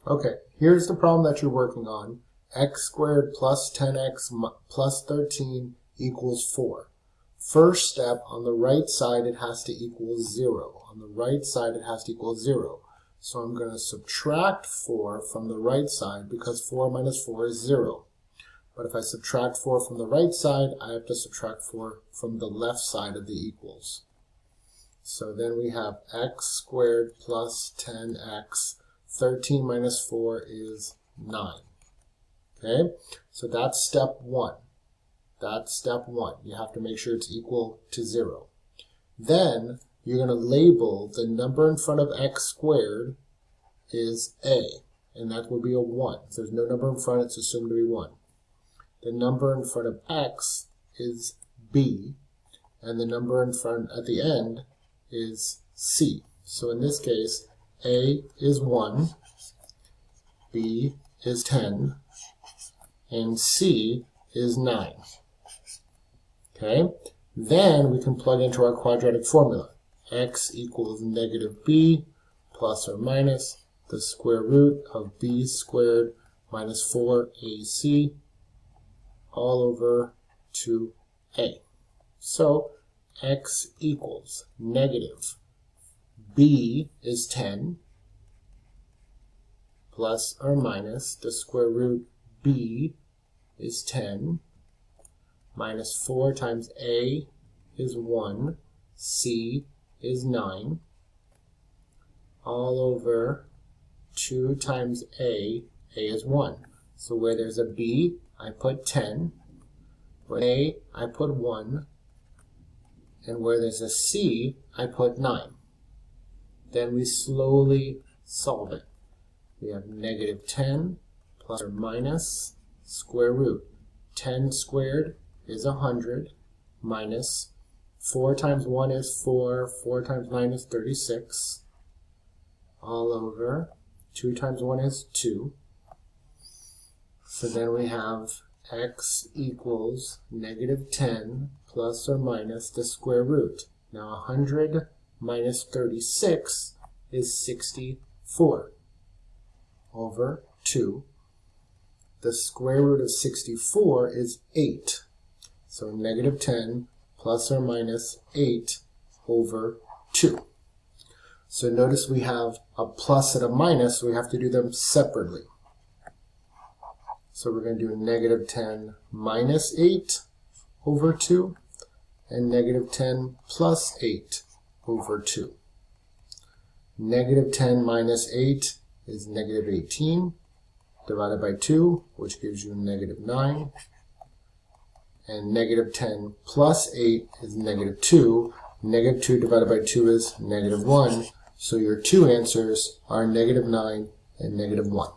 Okay, here's the problem that you're working on. X squared plus 10x plus 13 equals 4. First step, on the right side, it has to equal 0. On the right side, it has to equal 0. So I'm going to subtract 4 from the right side because 4 minus 4 is 0. But if I subtract 4 from the right side, I have to subtract 4 from the left side of the equals. So then we have x squared plus 10x. 13 minus 4 is 9. Okay, so that's step 1. That's step 1. You have to make sure it's equal to 0. Then you're going to label the number in front of x squared is a, and that will be a 1. If there's no number in front, it's assumed to be 1. The number in front of x is b, and the number in front at the end is c. So in this case, a is 1, b is 10, and c is 9. Okay? Then we can plug into our quadratic formula. X equals negative b plus or minus the square root of b squared minus 4ac all over 2a. So x equals negative b is 10 plus or minus the square root b is 10 minus 4 times a is 1, c is 9, all over 2 times a is 1. So where there's a b, I put 10, where a, I put 1, and where there's a c, I put 9. Then we slowly solve it. We have negative 10 plus or minus square root. 10 squared is 100 minus 4 times 1 is 4, 4 times 9 is 36, all over 2 times 1 is 2. So then we have x equals negative 10 plus or minus the square root. Now 100 minus 36 is 64 over 2. The square root of 64 is 8. So negative 10 plus or minus 8 over 2. So notice we have a plus and a minus, so we have to do them separately. So we're going to do negative 10 minus 8 over 2 and negative 10 plus 8 over 2. Negative 10 minus 8 is negative 18 divided by 2, which gives you negative 9. And negative 10 plus 8 is negative 2. Negative 2 divided by 2 is negative 1. So your two answers are negative 9 and negative 1.